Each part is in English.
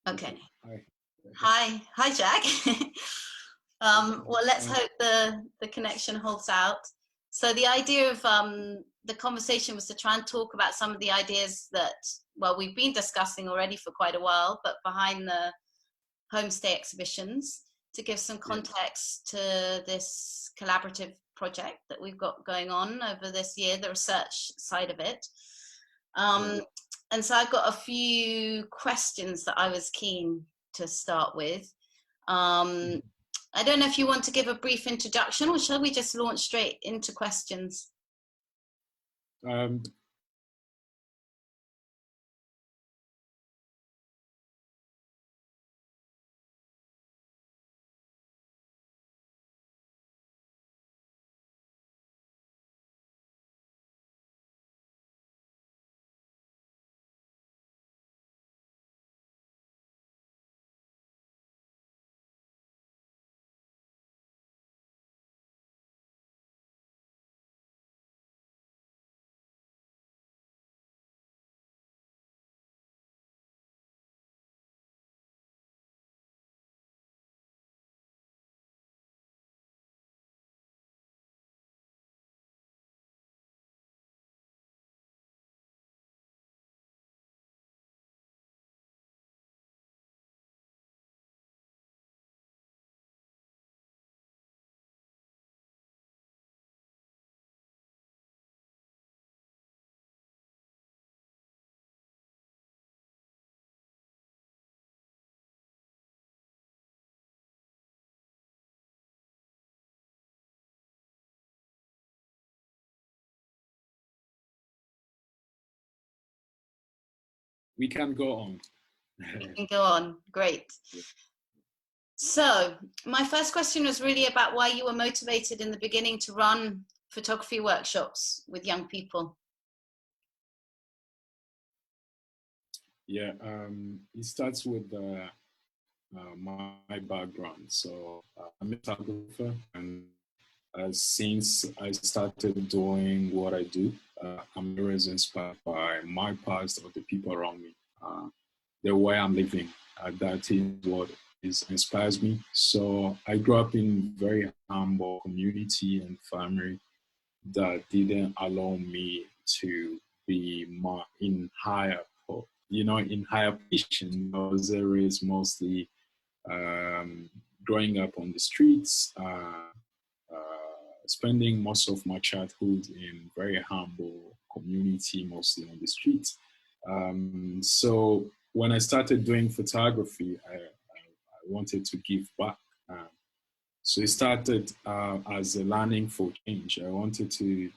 Okay. Hi, Jacques. Well, let's hope the connection holds out. So the idea of the conversation was to try and talk about some of the ideas that, well, we've been discussing already for quite a while, but behind the homestay exhibitions, to give some context to this collaborative project that we've got going on over this year, the research side of it. And so I've got a few questions that I was keen to start with. I don't know if you want to give a brief introduction, or shall we just launch straight into questions? We can go on. We can go on, great. So my first question was really about why you were motivated in the beginning to run photography workshops with young people. Yeah, it starts with my background. So I'm a photographer, and since I started doing what I do, I'm always inspired by my past or the people around me, the way I'm living. That is what inspires me. So I grew up in very humble community and family that didn't allow me to be more in higher, in higher position. I was raised mostly growing up on the streets, spending most of my childhood in very humble community, mostly on the streets. So when I started doing photography, I wanted to give back. So it started as a learning for change. I wanted to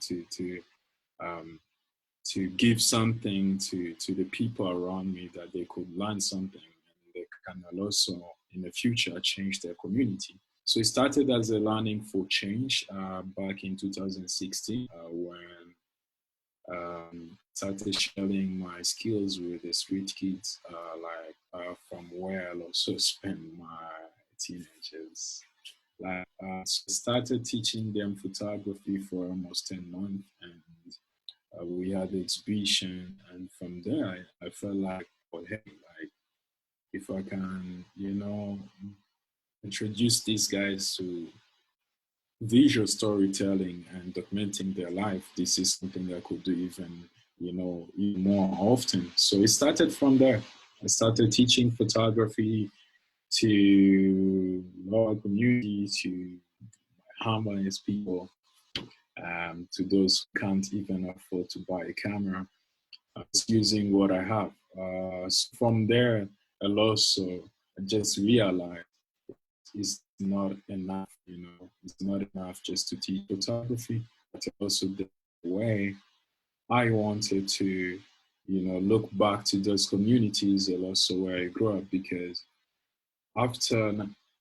give something to the people around me that they could learn something and they can also in the future change their community. So it started as a learning for change back in 2016 when started sharing my skills with the street kids, from where I also spend my teenagers. So I started teaching them photography for almost 10 months, and we had the exhibition, and from there I felt like, oh, hey, like if I can, introduce these guys to visual storytelling and documenting their life, this is something I could do even more often. So it started from there. I started teaching photography to lower community, to harmonious people, to those who can't even afford to buy a camera. Just using what I have. So from there, I also just realized it's not enough, it's not enough just to teach photography, but also the way I wanted to, look back to those communities and also where I grew up, because after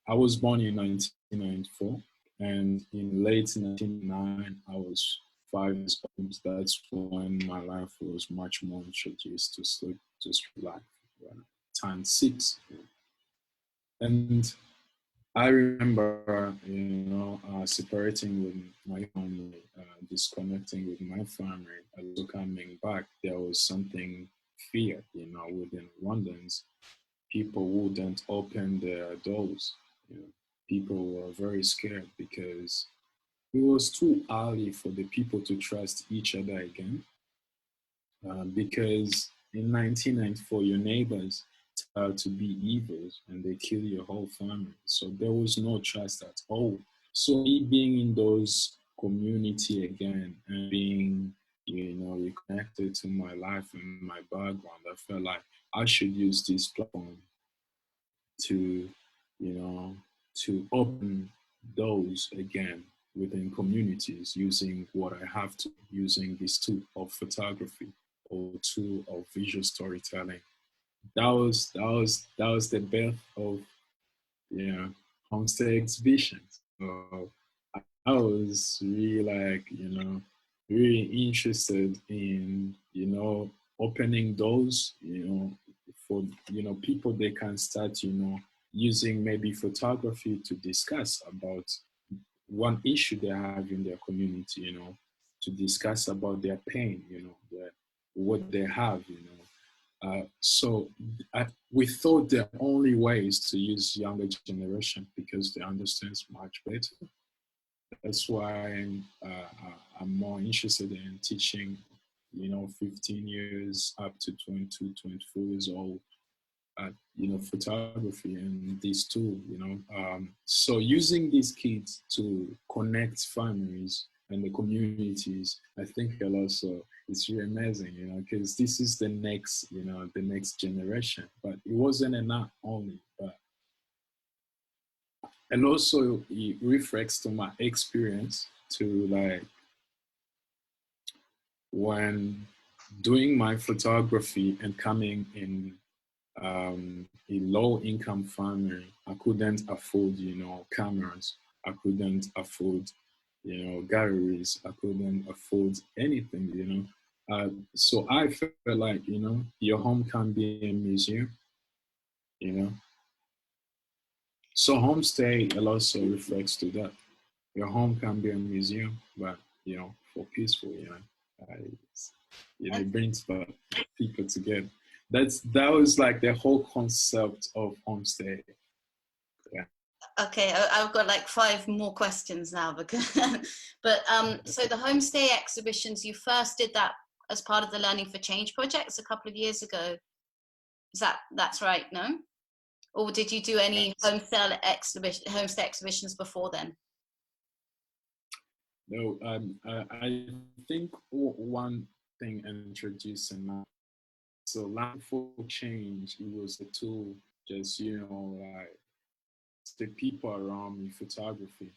I was born in 1994, and in late 1999, I was 5 years old. That's when my life was much more introduced to street life. When I turned 6, and I remember, separating with my family, disconnecting with my family, also coming back. There was something fear, within Rwandans. People wouldn't open their doors. People were very scared because it was too early for the people to trust each other again. Because in 1994, your neighbors turned out to be evils and they kill your whole family. So there was no trust at all. So me being in those community again and being, reconnected to my life and my background, I felt like I should use this platform to, you know, to open those again within communities using what I have to, using this tool of photography or tool of visual storytelling. That was the birth of, homestay exhibitions. So I was really like, really interested in, opening doors, for, people they can start, using maybe photography to discuss about one issue they have in their community, to discuss about their pain, what they have, so we thought the only way is to use younger generation because they understand much better. That's why I'm more interested in teaching, 15 years up to 22, 24 years old, photography and this tool, So using these kids to connect families and the communities, I think a lot. So it's really amazing, because this is the next, the next generation. But it wasn't enough only, but and also it reflects to my experience to like when doing my photography and coming in a low-income family. I couldn't afford, cameras. I couldn't afford, galleries. I couldn't afford anything, So I felt like, your home can be a museum, you know. So homestay also reflects to that. Your home can be a museum, but, for peaceful, it brings people together. That was like the whole concept of homestay. Yeah. Okay, I've got like 5 more questions now because, but so the homestay exhibitions, you first did that as part of the Learning for Change projects a couple of years ago. That's right? No, or did you do any homestay exhibitions before then? No, I think one thing introducing now. So Learning for Change, it was a tool, just like the people around me, photography,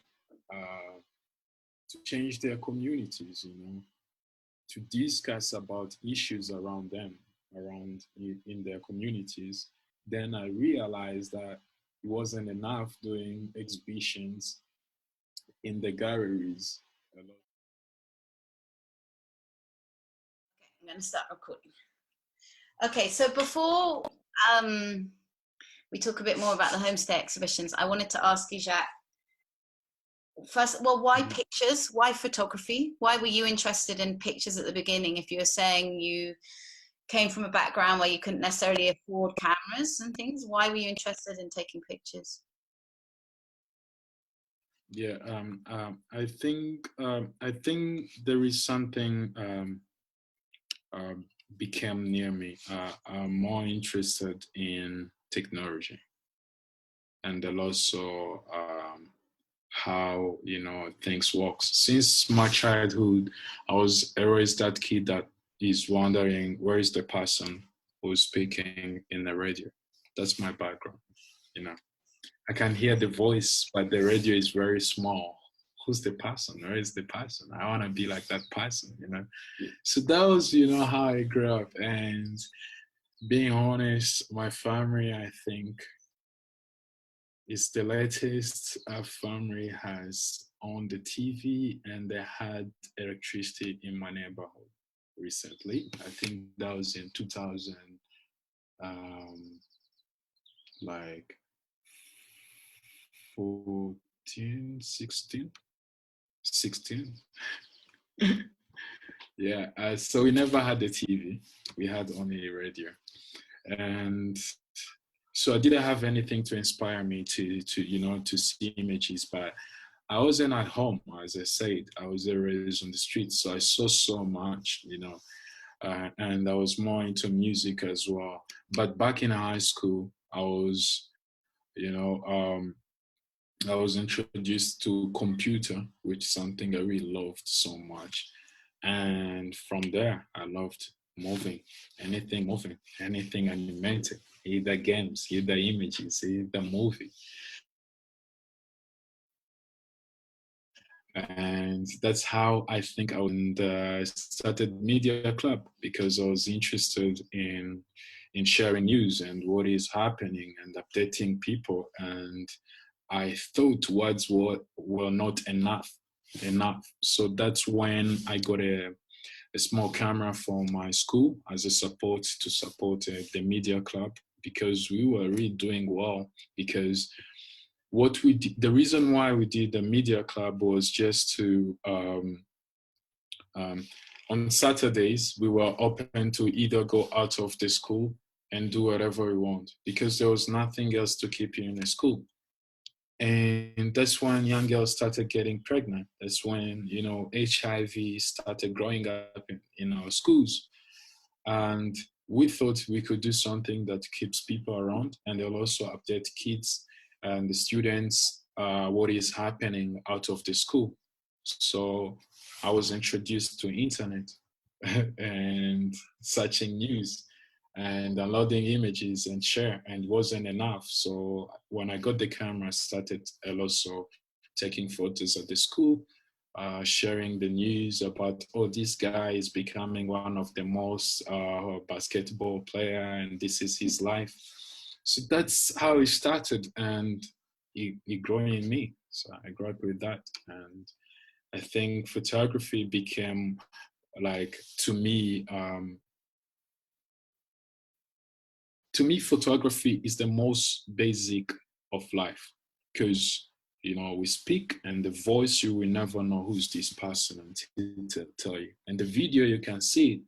to change their communities, to discuss about issues around them, around in their communities. Then I realized that it wasn't enough doing exhibitions in the galleries. Okay, I'm going to start recording. Okay, so before we talk a bit more about the homestay exhibitions, I wanted to ask you, Jacques, first, well, why pictures? Why photography? Why were you interested in pictures at the beginning? If you were saying you came from a background where you couldn't necessarily afford cameras and things, why were you interested in taking pictures? Yeah, I think there is something became near me. I'm more interested in technology and also how things works. Since my childhood, I was always that kid that is wondering where is the person who's speaking in the radio. That's my background. I can hear the voice, but the radio is very small. Who's the person? Where is the person? I want to be like that person. So that was how I grew up. And being honest, my family, I think, it's the latest our family has on the TV, and they had electricity in my neighborhood recently. I think that was in 2000, like 14, 16. 16. Yeah, so we never had a TV. We had only a radio. And so I didn't have anything to inspire me to see images, but I wasn't at home, as I said. I was always on the streets, so I saw so much, and I was more into music as well. But back in high school, you know, um, I was introduced to computer, which is something I really loved so much. And from there, I loved moving, anything animated, either games, either images, either movie. And that's how I think started Media Club, because I was interested in sharing news and what is happening and updating people. And I thought words were not enough. So that's when I got a small camera from my school as a support the Media Club, because we were really doing well. Because what we did, the reason why we did the Media Club was just to on Saturdays we were open to either go out of the school and do whatever we want, because there was nothing else to keep you in the school. And that's when young girls started getting pregnant. That's when HIV started growing up in our schools. And we thought we could do something that keeps people around, and they'll also update kids and the students what is happening out of the school. So I was introduced to internet and searching news and downloading images and share, and wasn't enough. So when I got the camera, I started also taking photos at the school, sharing the news about, oh, this guy is becoming one of the most basketball player, and this is his life. So that's how it started, and it grew in me. So I grew up with that, and I think photography became, like, to me, photography is the most basic of life, because we speak, and the voice, you will never know who's this person until to tell you. And the video, you can see it,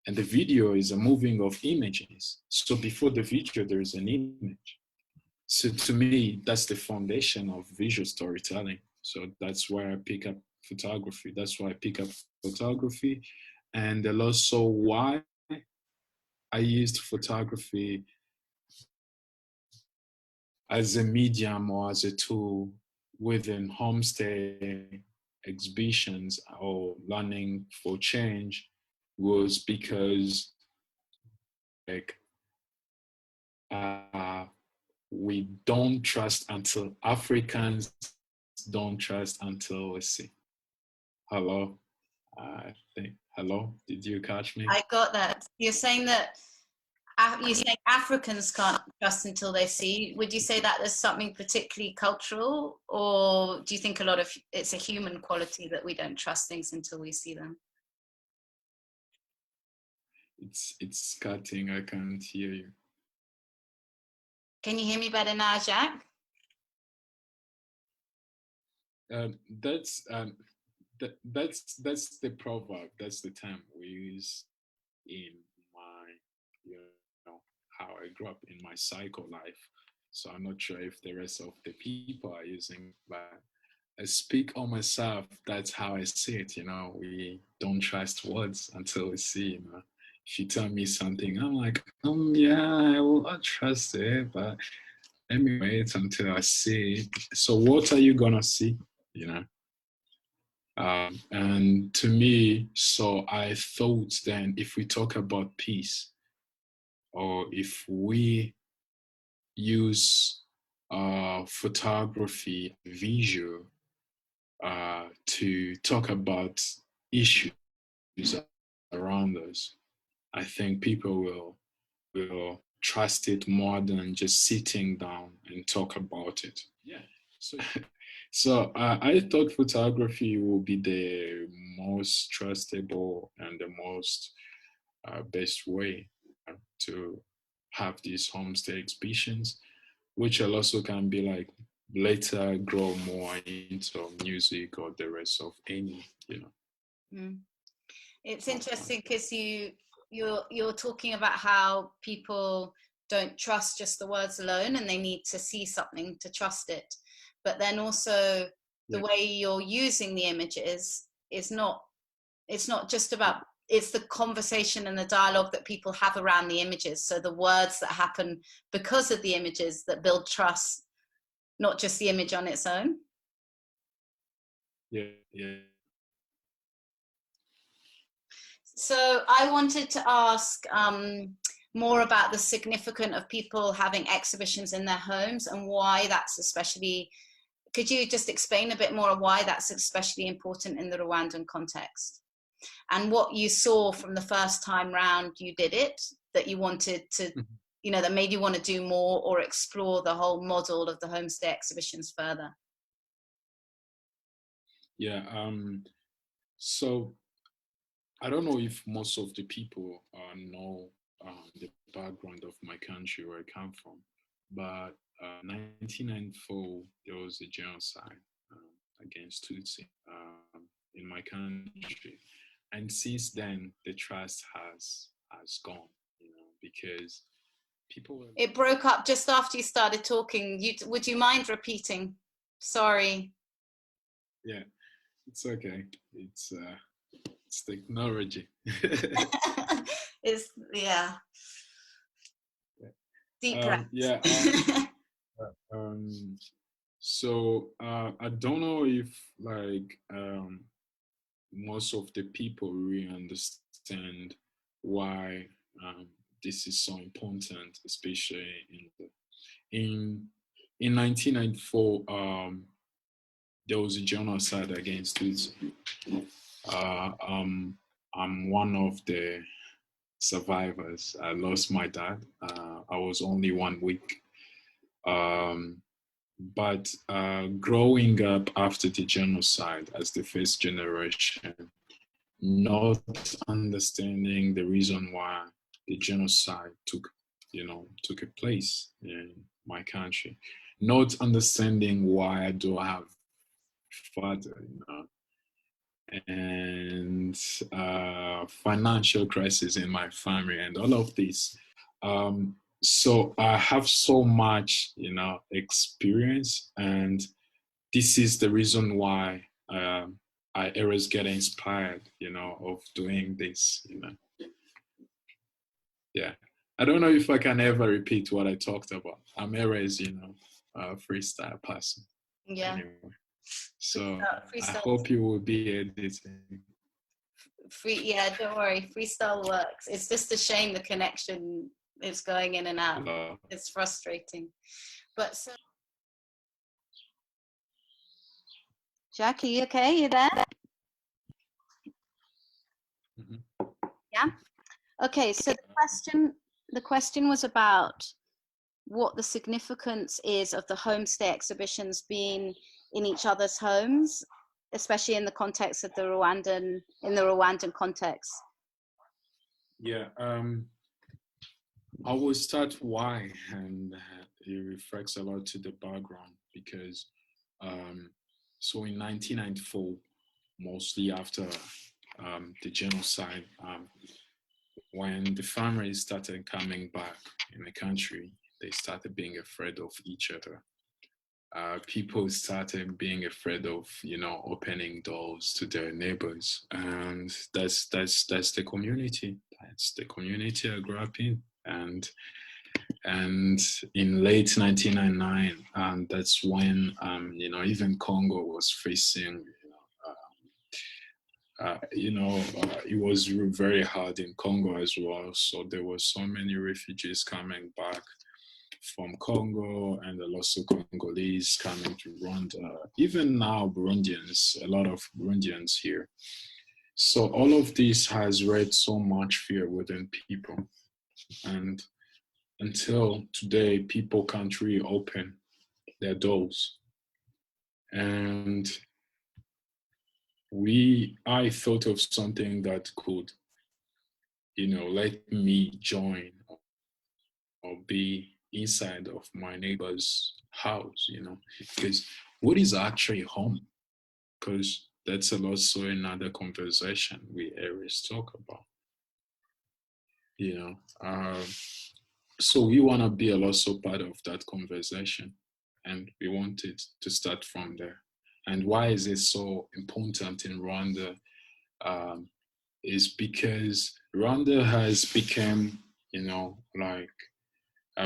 and the video is a moving of images. So before the video, there is an image. So to me, that's the foundation of visual storytelling. So that's why I pick up photography. That's why I pick up photography, and also why I used photography as a medium or as a tool within homestay exhibitions or learning for change, was because, like, we don't trust until Africans don't trust until we see. Hello? I think, hello? Did you catch me? I got that. You're saying that Africans can't trust until they see. Would you say that there's something particularly cultural, or do you think it's a human quality that we don't trust things until we see them? It's cutting. I can't hear you. Can you hear me better now, Jacques? That's the proverb. That's the term we use in my, how I grew up in my cycle life. So I'm not sure if the rest of the people are using, but I speak on myself. That's how I see it. We don't trust words until we see. If you tell me something, I'm like, yeah, I will not trust it, but let me wait until I see it. So what are you gonna see? And to me, so I thought then, if we talk about peace, or if we use photography, visual, to talk about issues around us, I think people will trust it more than just sitting down and talk about it. Yeah. So I thought photography will be the most trustable and the most best way to have these homestay exhibitions, which also can be like later grow more into music or the rest of any, you know. Mm. It's interesting because you're talking about how people don't trust just the words alone, and they need to see something to trust it. But then also the way you're using the images is not, it's not just about, it's the conversation and the dialogue that people have around the images. So the words that happen because of the images that build trust, not just the image on its own. Yeah, yeah. So I wanted to ask more about the significance of people having exhibitions in their homes and why that's especially, could you just explain a bit more of why that's especially important in the Rwandan context? And what you saw from the first time round you did it, that you wanted to, you know, that made you want to do more or explore the whole model of the homestay exhibitions further? Yeah, so I don't know if most of the people know the background of my country, where I come from, but 1994, there was a genocide against Tutsi in my country. And since then, the trust has gone, you know, because people were... It broke up just after you started talking. Would you mind repeating? Sorry. Yeah, it's okay. It's technology. It's, yeah. Deep breath. Yeah. So I don't know if like most of the people really understand why this is so important, especially in 1994. There was a genocide against Tutsi. I'm one of the survivors. I lost my dad. I was only 1 week. But growing up after the genocide as the first generation, not understanding the reason why the genocide took a place in my country, not understanding why I don't have father, you know, and financial crisis in my family and all of this. So I have so much, you know, experience, and this is the reason why I always get inspired, you know, of doing this, you know. Yeah. I don't know if I can ever repeat what I talked about. I'm always, you know, a freestyle person. Yeah. Anyway. So freestyle. I hope you will be editing. Yeah, don't worry. Freestyle works. It's just a shame the connection is going in and out. Hello. It's frustrating. But so, Jacques, are you okay? You there? Mm-hmm. Yeah. Okay. So the question was about what the significance is of the homestay exhibitions being in each other's homes, especially in the context of the Rwandan context. Yeah, I will start why, and it reflects a lot to the background because, so in 1994, mostly after the genocide, when the families started coming back in the country, they started being afraid of each other. People started being afraid of, you know, opening doors to their neighbors, and that's the community. That's the community I grew up in, and in late 1999, that's when you know, even Congo was facing, it was very hard in Congo as well. So there were so many refugees coming back from Congo, and a lot of Congolese coming to Rwanda. Even now, Burundians, a lot of Burundians here. So all of this has raised so much fear within people. And until today, people can't really open their doors. And I thought of something that could, you know, let me join or be inside of my neighbor's house, because what is actually home? Because that's also another conversation we always talk about, you know. So we want to be also part of that conversation, and we wanted to start from there. And why is it so important in Rwanda? Is because Rwanda has become, like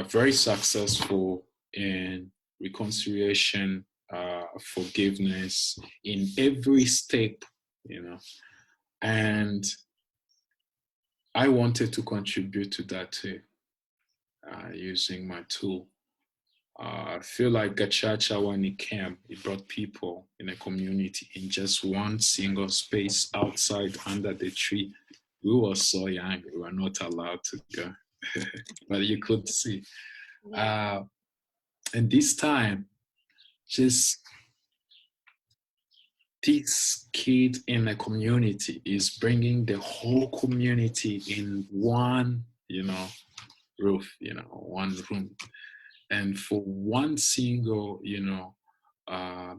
very successful in reconciliation, forgiveness in every step, and I wanted to contribute to that too, using my tool. I feel like Gachacha, when it came, it brought people in a community in just one single space outside under the tree. We were so young, we were not allowed to go, but you could see. And this time, just this kid in a community is bringing the whole community in one, roof, one room. And for one single,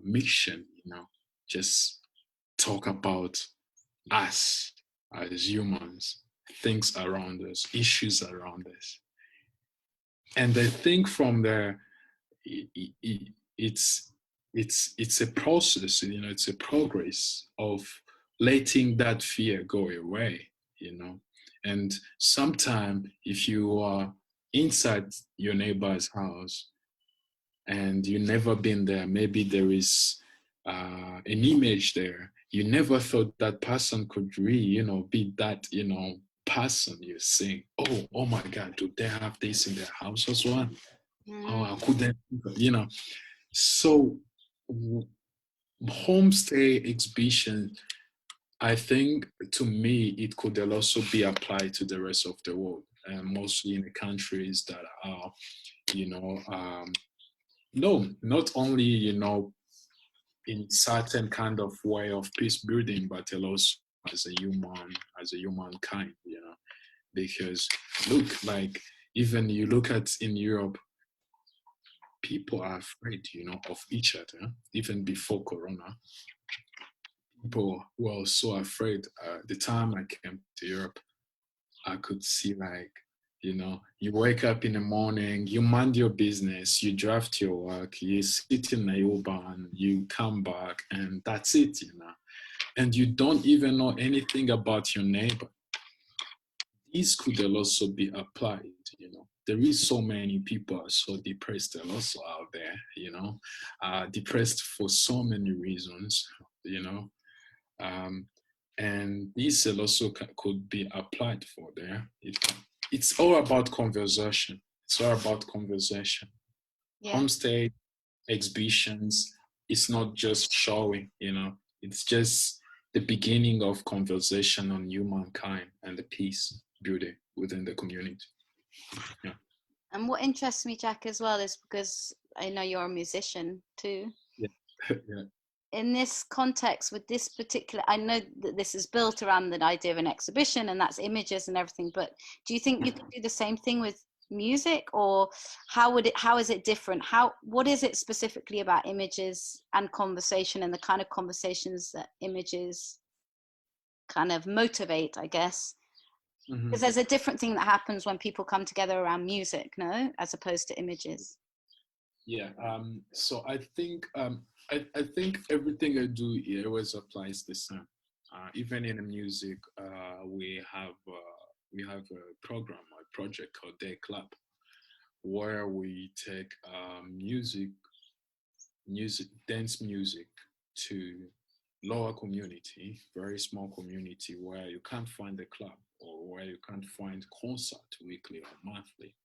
mission, just talk about us as humans, things around us, issues around us. And I think from there, it's a process, it's a progress of letting that fear go away, and sometimes if you are inside your neighbor's house and you've never been there, maybe there is an image there, you never thought that person could really, be that, person you're saying, oh my God, do they have this in their house as well? Oh, I couldn't, So homestay exhibition, I think to me, it could also be applied to the rest of the world, mostly in the countries that are, no, not only, in certain kind of way of peace building, but also as a humankind, because look, like even you look at in Europe, people are afraid, of each other. Even before Corona, people were so afraid. The time I came to Europe, I could see like, you wake up in the morning, you mind your business, you drive to your work, you sit in a Uber and you come back and that's it, and you don't even know anything about your neighbor. These could also be applied, There is so many people are so depressed also out there, depressed for so many reasons, and these also could be applied for there. It's all about conversation. It's all about conversation. Yeah. Homestay exhibitions, it's not just showing, it's just the beginning of conversation on humankind and the peace building within the community. Yeah. And what interests me, Jack, as well, is because I know you're a musician too. Yeah. Yeah. In this context, with this particular, I know that this is built around the idea of an exhibition and that's images and everything, but do you think you could do the same thing with music, or how is it different? What is it specifically about images and conversation and the kind of conversations that images kind of motivate, I guess? Because there's a different thing that happens when people come together around music, no, as opposed to images. Yeah. So I think I think everything I do here always applies the same. Even in the music, we have a program, a project called Day Club, where we take dance music to lower community, very small community where you can't find a club or where you can't find concert weekly or monthly.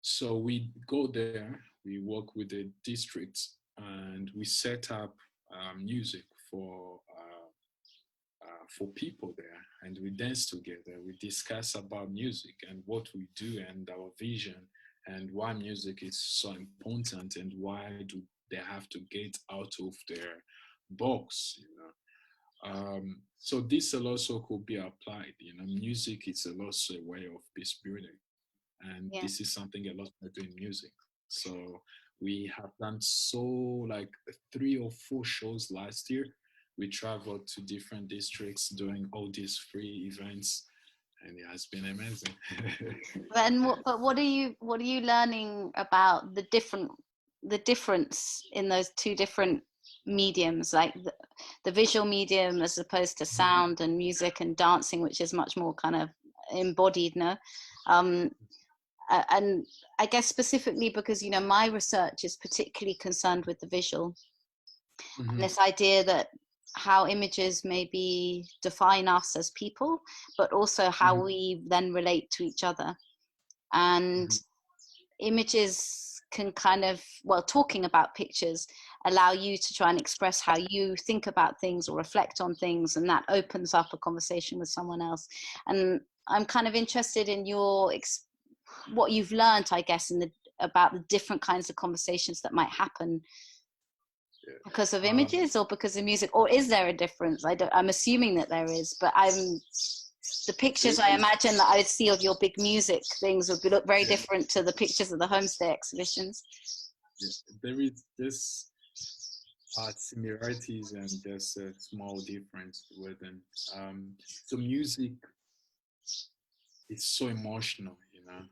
So we go there, we work with the districts, and we set up music for people there, and we dance together. We discuss about music and what we do and our vision and why music is so important and why do they have to get out of their box, So this also could be applied, music is also a way of peace building. and Yeah. this is something a lot I do in music. So we have done so like 3 or 4 shows last year. We traveled to different districts doing all these free events, and it has been amazing. But what are you learning about the difference in those two different mediums, like the visual medium as opposed to sound and music and dancing, which is much more kind of embodied, no? Um, and I guess specifically because, you know, my research is particularly concerned with the visual, and this idea that how images maybe define us as people, but also how we then relate to each other. And images can kind of, well, talking about pictures allow you to try and express how you think about things or reflect on things, and that opens up a conversation with someone else. And I'm kind of interested in what you've learned, I guess, about the different kinds of conversations that might happen because of images or because of music, or is there a difference? I'm assuming that there is, but the pictures I imagine that I would see of your big music things would look very different to the pictures of the homestay exhibitions. There is this similarities and there's a small difference within. So music is so emotional, you know.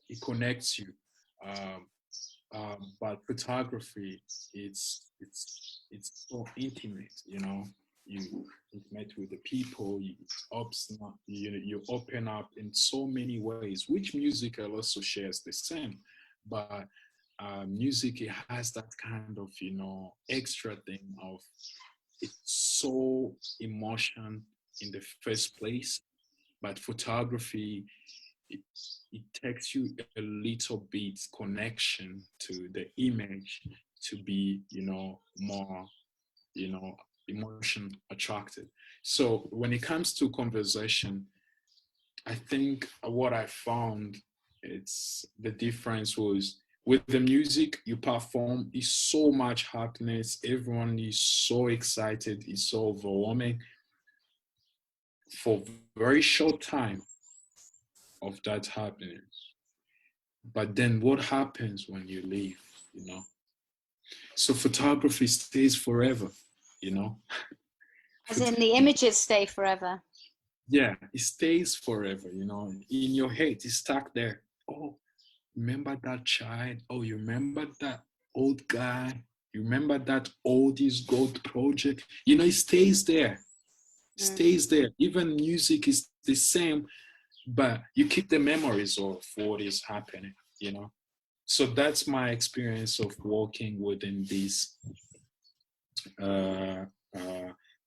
It connects you. Um, but photography, it's so intimate, you know. You intimate with the people. You open up in so many ways, which music also shares the same. But music, it has that kind of, you know, extra thing of it's so emotion in the first place. But photography, it, it takes you a little bit connection to the image to be, you know, more, you know, emotion attracted. So when it comes to conversation, I think what I found, it's the difference was with the music you perform is so much happiness, everyone is so excited, it's so overwhelming for very short time of that happiness. But then what happens when you leave, you know? So photography stays forever, you know? As in the images stay forever. Yeah, it stays forever, you know? In your head, it's stuck there. Oh, remember that child? Oh, you remember that old guy? You remember that oldies gold project? You know, it stays there. It stays there. Even music is the same, but you keep the memories of what is happening, you know? So that's my experience of working within these uh,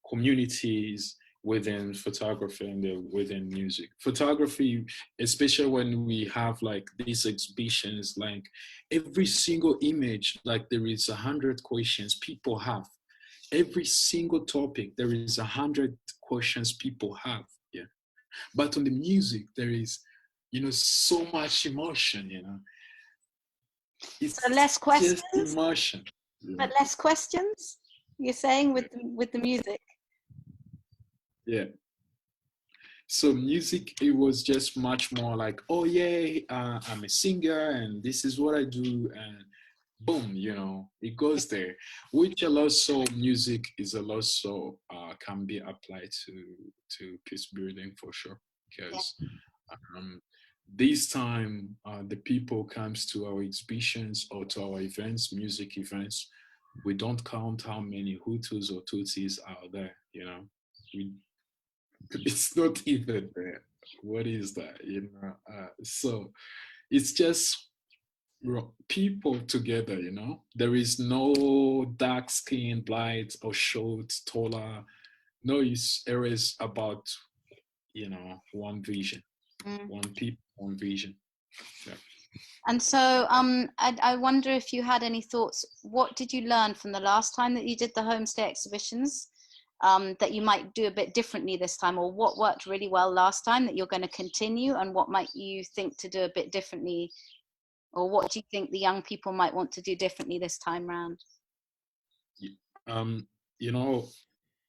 communities within photography and within music. Photography, especially when we have like these exhibitions, like every single image, like there is 100 questions people have. Every single topic, there is 100 questions people have. Yeah. But on the music, there is, you know, so much emotion, you know. It's so less questions, just emotion. but less questions. You're saying with the music. Yeah. So music, it was just much more like, oh yeah, I'm a singer and this is what I do, and boom, you know, it goes there. Which a lot so music is a lot so can be applied to peace building for sure, because um, this time the people comes to our exhibitions or to our events, music events. We don't count how many Hutus or Tutsis are there, you know. We, it's not even there. What is that, you know? So it's just people together, you know. There is no dark skin, light or short, taller. No, it's always about, you know, one vision, one people, one vision. Yeah. And so I wonder if you had any thoughts. What did you learn from the last time that you did the homestay exhibitions that you might do a bit differently this time, or what worked really well last time that you're going to continue, and what might you think to do a bit differently, or what do you think the young people might want to do differently this time round? You know,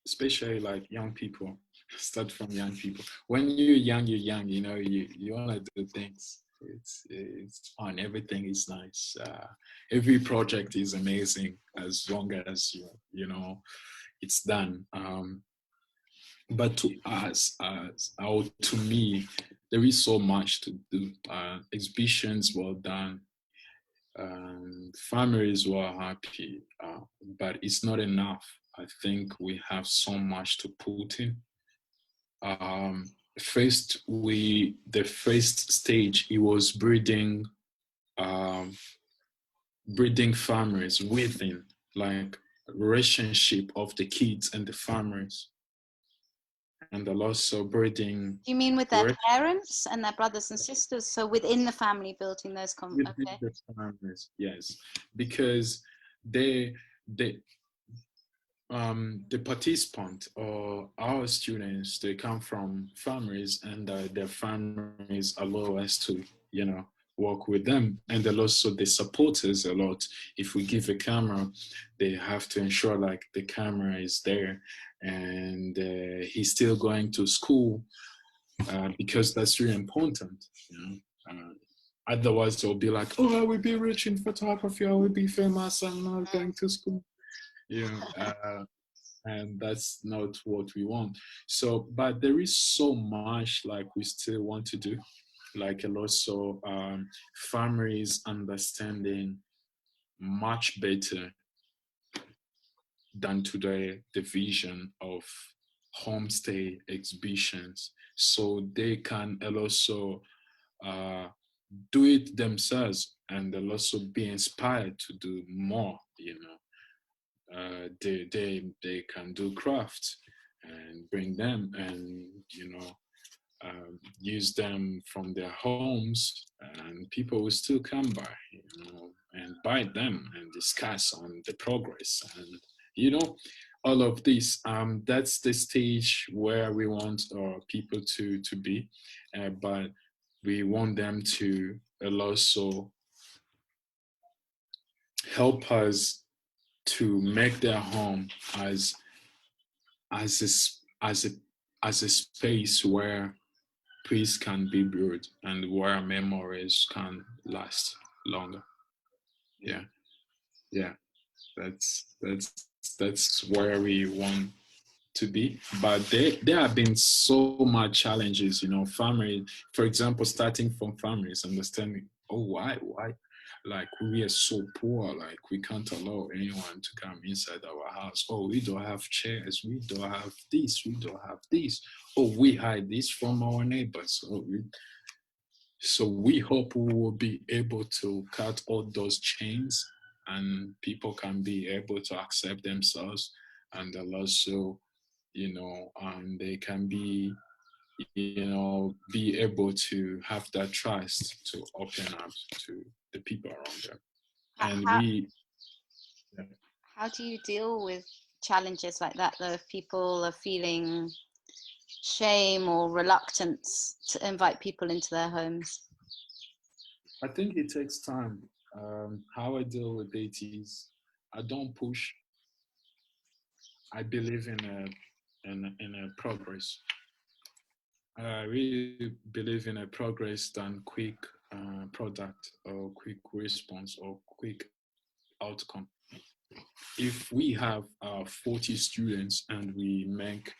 especially like young people. Start from young people. When you're young, you know, you want to do things. It's fun. Everything is nice. Every project is amazing as long as you know it's done. But to us, or to me, there is so much to do. Exhibitions well done. Families were happy, but it's not enough. I think we have so much to put in. um, the first stage, it was um, breeding farmers within, like, relationship of the kids and the farmers, and also breeding You mean with their parents and their brothers and sisters? So within the family, building those within okay. the farmers, yes, because they they the participant or our students, they come from families, and their families allow us to, you know, work with them, and then also they support us a lot. If we give a camera, they have to ensure like the camera is there, and he's still going to school, because that's really important, you know. Otherwise they'll be like, oh, I will be rich in photography, I will be famous, I'm not going to school, you know. And that's not what we want. So, but there is so much like we still want to do, like a lot. So families understanding much better than today the vision of homestay exhibitions, so they can also uh, do it themselves, and they'll also be inspired to do more, you know. They can do crafts and bring them, and you know, use them from their homes, and people will still come by, you know, and buy them and discuss on the progress, and you know, all of this. That's the stage where we want people to be, but we want them to also help us to make their home as a as a space where peace can be built and where memories can last longer. Yeah, yeah, that's where we want to be. But there have been so much challenges, you know. Family, for example, starting from families, understanding, oh, why, like, we are so poor, like we can't allow anyone to come inside our house. Oh, we don't have chairs, we don't have this, we don't have this. Oh, we hide this from our neighbors. So we hope we will be able to cut all those chains, and people can be able to accept themselves, and they'll also, you know, they can be, you know, be able to have that trust to open up to the people around them. And How, we, yeah. how do you deal with challenges like that, though, if people are feeling shame or reluctance to invite people into their homes? I think it takes time. How I deal with it is I don't push. I believe in a progress. I really believe in a progress than quick product or quick response or quick outcome. If we have 40 students and we make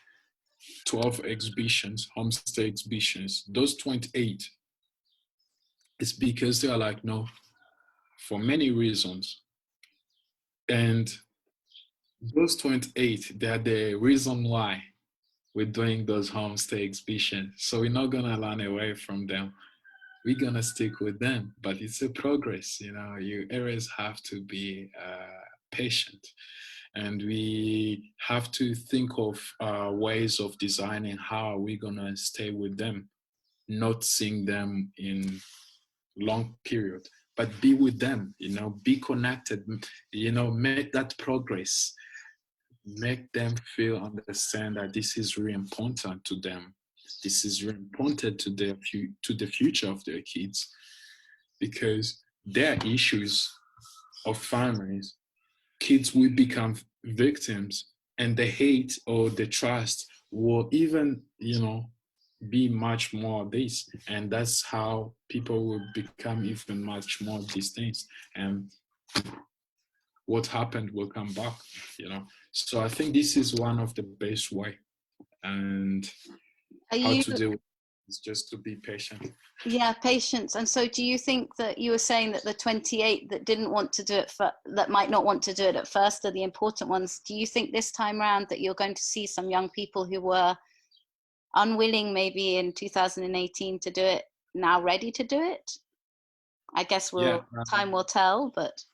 12 exhibitions, homestay exhibitions, those 28, it's because they are like, no, for many reasons. And those 28, they're the reason why we're doing those homestay exhibitions. So we're not gonna run away from them. We're gonna stick with them, but it's a progress, you know. You always have to be patient, and we have to think of ways of designing how are we gonna stay with them, not seeing them in long period, but be with them, you know, be connected, you know, make that progress, make them feel, understand that this is really important to them, this is really important to to the future of their kids, because their issues of families, kids will become victims, and the hate or the trust will even, be much more this. And that's how people will become even much more distant. And what happened will come back. So I think this is one of the best way. And how to deal with it is just to be patient. Yeah, patience. And so do you think that you were saying that the 28 that didn't want to do it, that might not want to do it at first, are the important ones? Do you think this time around that you're going to see some young people who were unwilling maybe in 2018 to do it now ready to do it? I guess time will tell, but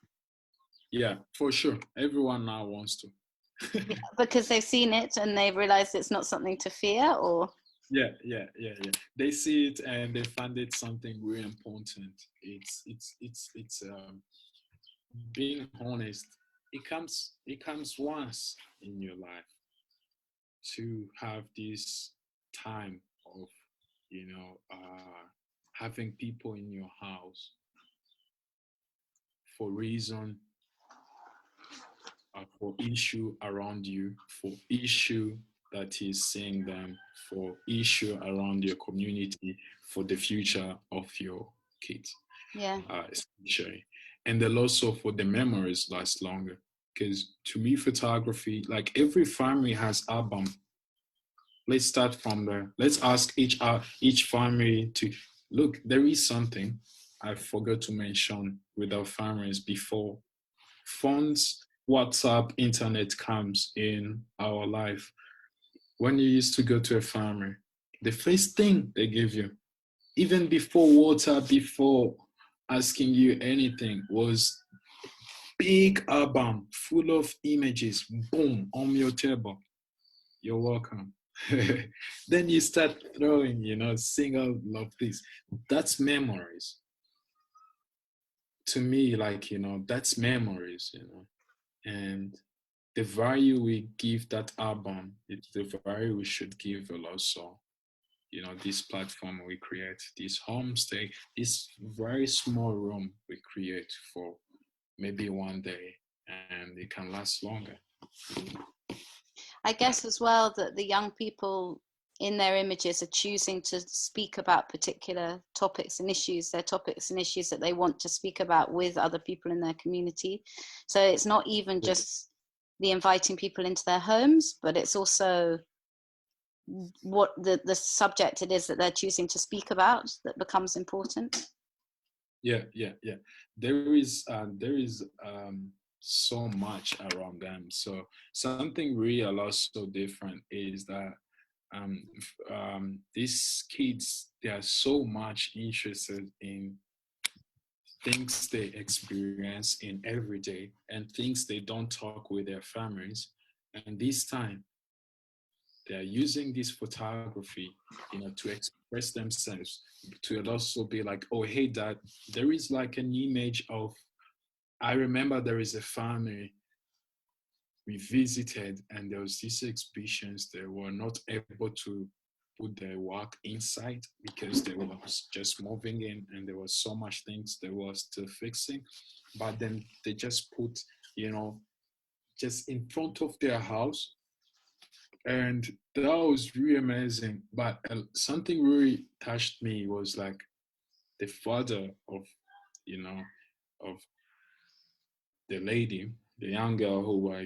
yeah, for sure, everyone now wants to. Because they've seen it and they've realized it's not something to fear, or yeah, they see it and they find it something really important. It's being honest. It comes once in your life to have this time of having people in your house for reason, for issue around you, for issue that is seeing them, for issue around your community, for the future of your kids. Yeah. Especially. And then also for the memories last longer. Because to me, photography, like every family has album. Let's start from there. Let's ask each family to look. There is something I forgot to mention with our families before. Phones, WhatsApp, internet comes in our life. When you used to go to a farmer, the first thing they give you, even before water, before asking you anything, was big album full of images, boom, on your table. You're welcome. Then you start throwing, seeing all of this. That's memories. To me, like, that's memories, and the value we give that album is the value we should give also, this platform we create, this homestay, this very small room we create for maybe one day, and it can last longer. I guess as well that the young people in their images are choosing to speak about particular topics and issues. They're topics and issues that they want to speak about with other people in their community. So it's not even just the inviting people into their homes, but it's also what the subject it is that they're choosing to speak about that becomes important. Yeah. There is so much around them. So something real also different is that these kids, they are so much interested in things they experience in every day and things they don't talk with their families. And this time, they are using this photography, to express themselves, to also be like, oh, hey, Dad, there is like an image of, I remember there is a family we visited and there was these exhibitions. They were not able to put their work inside because they was just moving in and there was so much things they were still fixing. But then they just put, just in front of their house. And that was really amazing. But something really touched me was like the father of, of the lady, the young girl who were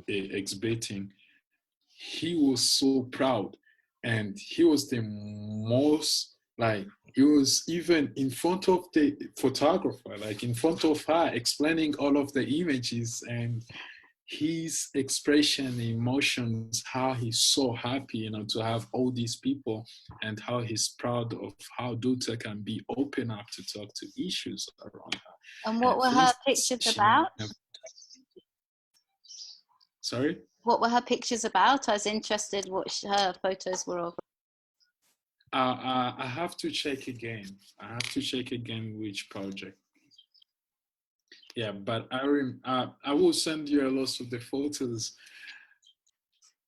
exhibiting. He was so proud, and he was the most, like, he was even in front of the photographer, like in front of her, explaining all of the images and his expression, emotions, how he's so happy, to have all these people, and how he's proud of how Duta can be open up to talk to issues around her. And what were her pictures about? Sorry? What were her pictures about? I was interested what her photos were of. I have to check again. Which project. Yeah, but I will send you a lot of the photos.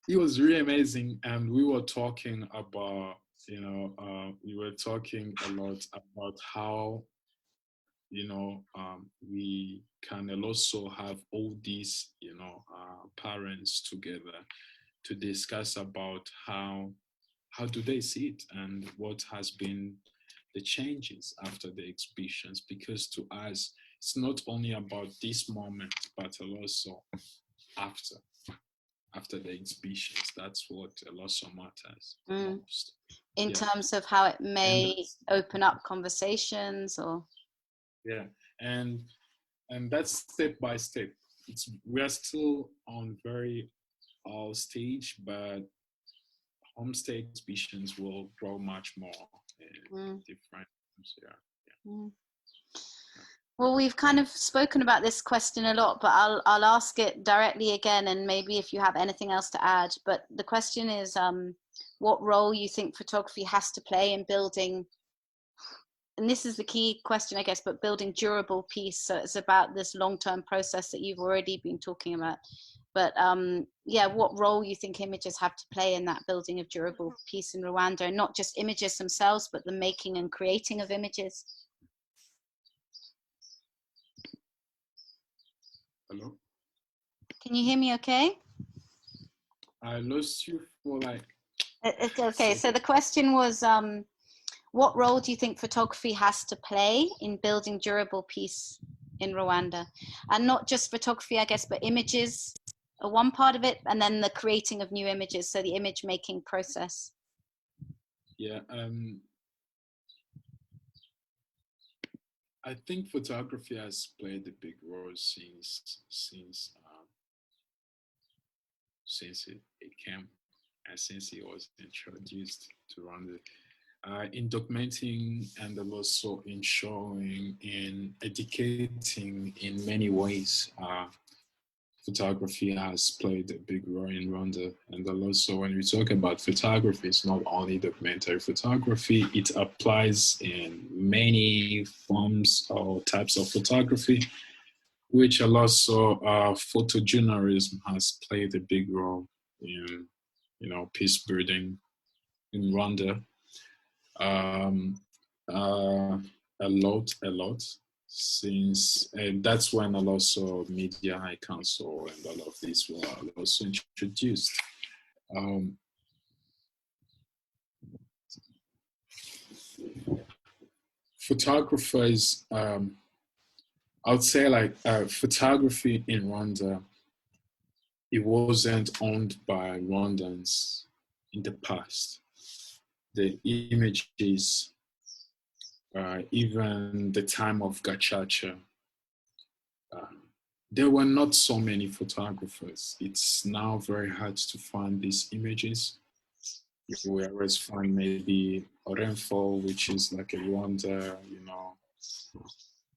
It was really amazing, and we were talking about, we were talking a lot about how, we can also have all these, parents together to discuss about how do they see it and what has been the changes after the exhibitions, because to us it's not only about this moment but also after the exhibitions. That's what also matters most. In terms of how it may open up conversations, or and that's step by step. We are still on very early stage, but homestay exhibitions will grow much more different. Well, we've kind of spoken about this question a lot, but I'll ask it directly again, and maybe if you have anything else to add. But the question is, what role you think photography has to play in building, and this is the key question, I guess, but building durable peace. So it's about this long-term process that you've already been talking about. But yeah, what role you think images have to play in that building of durable peace in Rwanda, and not just images themselves, but the making and creating of images. Hello? Can you hear me okay? I lost you for like... It's okay. So the question was, what role do you think photography has to play in building durable peace in Rwanda? And not just photography, I guess, but images are one part of it, and then the creating of new images, so the image making process. Yeah, I think photography has played a big role since it came and since it was introduced to Rwanda. In documenting and also in showing, in educating in many ways, photography has played a big role in Rwanda. And also when we talk about photography, it's not only documentary photography, it applies in many forms or types of photography, which also photojournalism has played a big role in, peace building in Rwanda. A lot, since that's when a lot of Media High Council and all of these were also introduced. Photographers, I would say, like, photography in Rwanda, it wasn't owned by Rwandans in the past. The images, even the time of Gacaca, there were not so many photographers. It's now very hard to find these images. You will always find maybe Orenfo, which is like a Rwanda,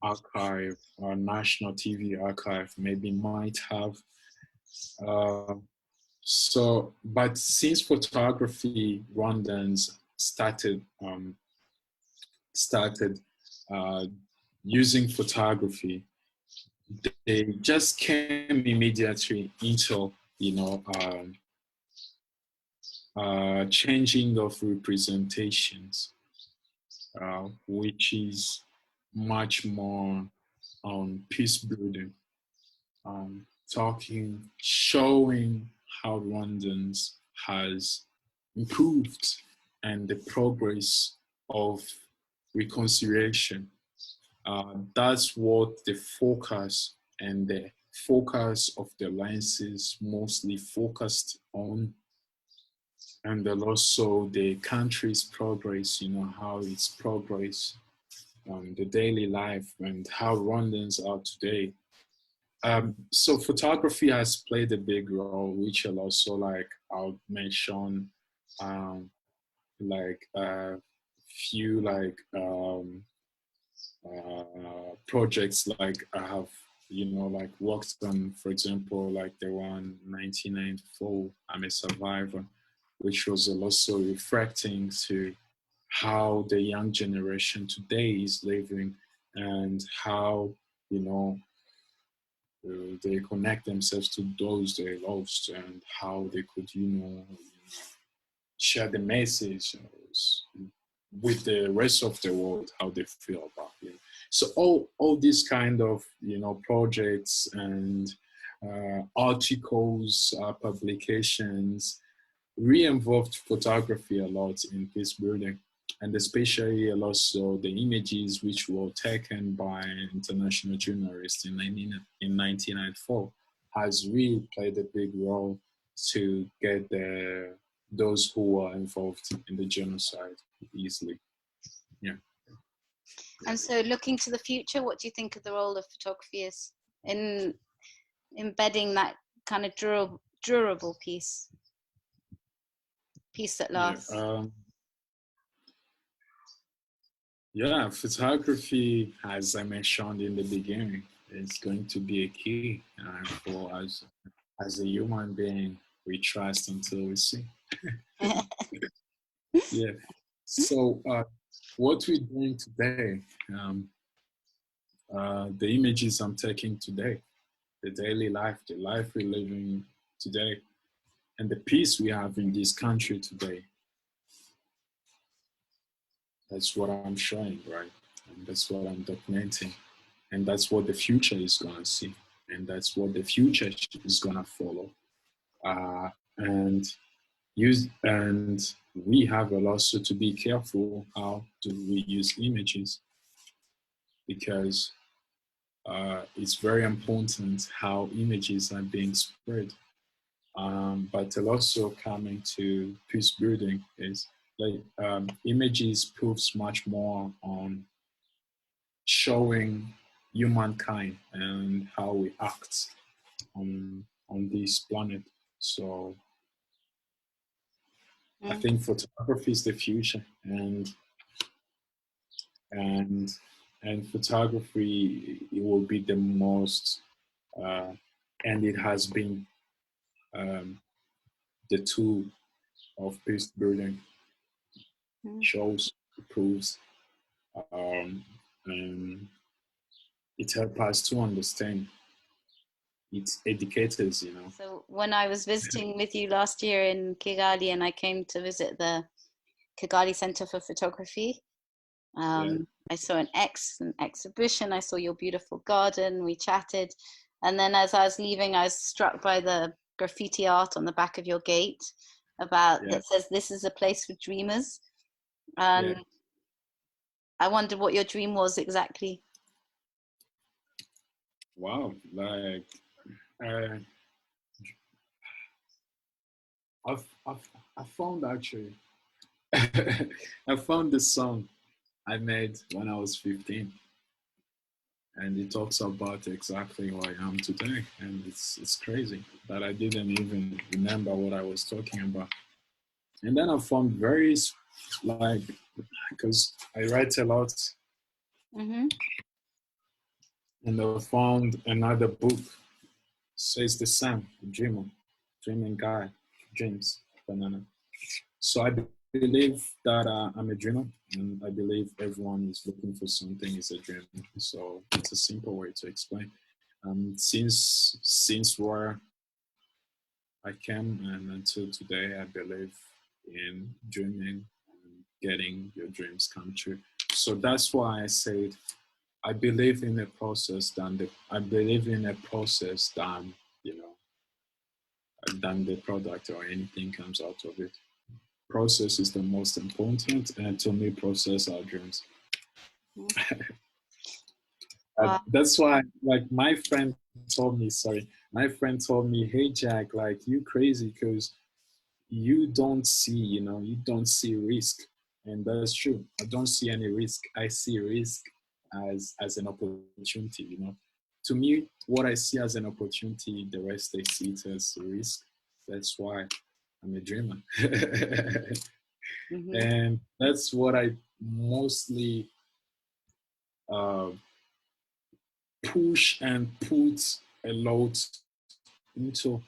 archive, or national TV archive, maybe might have. But since photography, Rwandans started using photography, they just came immediately into, changing of representations, which is much more on peace building, showing how Rwandans has improved and the progress of reconciliation. That's what the focus of the lenses mostly focused on. And then also the country's progress, how it's progress, the daily life and how Rwandans are today. So photography has played a big role, which will also, like, I'll mention like a few projects like I have, like worked on, for example, like the one 1994, I'm a Survivor, which was also reflecting to how the young generation today is living and how, they connect themselves to those they lost and how they could, share the message with the rest of the world, how they feel about it. So all these kind of, projects and articles, publications, re-involved photography a lot in peace building, and especially also the images which were taken by international journalists in 1994 has really played a big role to get those who were involved in the genocide easily. Yeah. And so looking to the future, what do you think of the role of photography is in embedding that kind of durable peace that lasts? Yeah, photography, as I mentioned in the beginning, is going to be a key for us as a human being. We trust until we see. Yeah. So what we're doing today, the images I'm taking today, the daily life, the life we're living today, and the peace we have in this country today. That's what I'm showing, right? And that's what I'm documenting. And that's what the future is going to see. And that's what the future is going to follow. And we have also to be careful how do we use images, because it's very important how images are being spread. But also coming to peace building is like images proves much more on showing humankind and how we act on this planet. So I think photography is the future, and photography, it will be the most and it has been the tool of peace building. Shows, proves, and it helps us to understand. It's educators, you know. So when I was visiting with you last year in Kigali, and I came to visit the Kigali Center for Photography, I saw an exhibition. I saw your beautiful garden. We chatted, and then as I was leaving, I was struck by the graffiti art on the back of your gate that says, "This is a place for dreamers." And I wondered what your dream was exactly. Wow, like I found actually I found the song I made when I was 15, and it talks about exactly who I am today, and it's crazy that I didn't even remember what I was talking about. And then I found because I write a lot, and I found another book says the same, dreamer, dreaming guy, dreams, banana. So I believe that I'm a dreamer, and I believe everyone is looking for something is a dream. So it's a simple way to explain. Since where I came and until today, I believe in dreaming and getting your dreams come true. So that's why I said I believe in a process I believe in a process than than the product or anything comes out of it. Process is the most important, and to me, process are dreams. That's why, like my friend told me, hey Jack, like you crazy because you don't see risk, and that's true. I don't see any risk. I see risk as an opportunity. To me, what I see as an opportunity, the rest they see it as a risk. That's why I'm a dreamer. And that's what I mostly push and put a lot into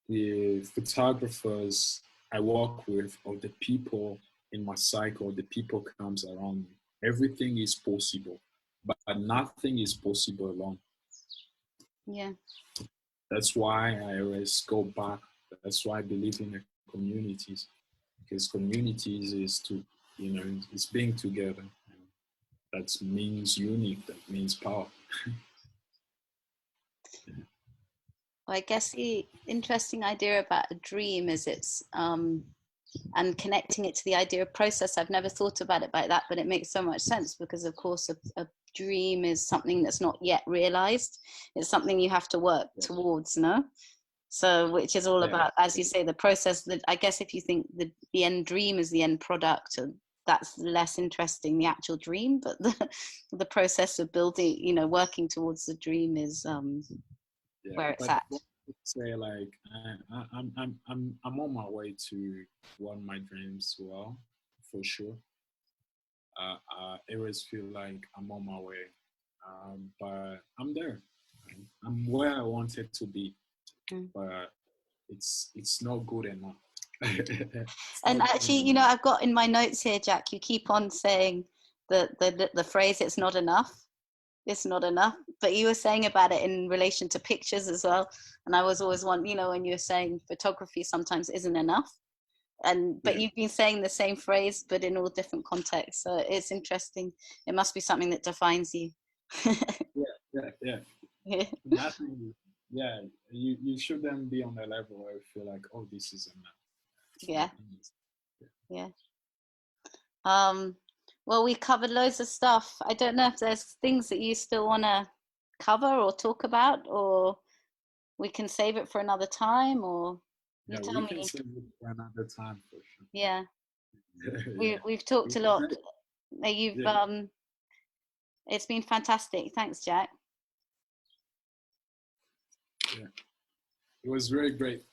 the photographers I work with, or the people in my cycle, the people comes around me. Everything is possible, but nothing is possible alone. Yeah. That's why I always go back. That's why I believe in the communities, because communities is it's being together. That means unique. That means power. I guess the interesting idea about a dream is it's and connecting it to the idea of process. I've never thought about it like that, but it makes so much sense because, of course, a dream is something that's not yet realized. It's something you have to work towards, no? So, which is all about, as you say, the process. That I guess if you think the end dream is the end product, that's less interesting, the actual dream. But the process of building, you know, working towards the dream is where it's at. Say like I'm on my way to one my dreams well, for sure. I always feel like I'm on my way, but I'm there. I'm where I wanted to be, but it's not good enough. And actually, you know, I've got in my notes here, Jacques, you keep on saying the phrase "it's not enough." It's not enough, but you were saying about it in relation to pictures as well. And I was always one, you know, when you were saying photography sometimes isn't enough, and but you've been saying the same phrase but in all different contexts, so it's interesting. It must be something that defines you. Yeah. Nothing. Yeah, you shouldn't be on a level where you feel like, oh, this is enough. Yeah. Well, we covered loads of stuff. I don't know if there's things that you still want to cover or talk about, or we can save it for another time, or you tell me. We can save it for another time for sure. Yeah. We've talked a lot. You've it's been fantastic. Thanks, Jacques. Yeah. It was very great.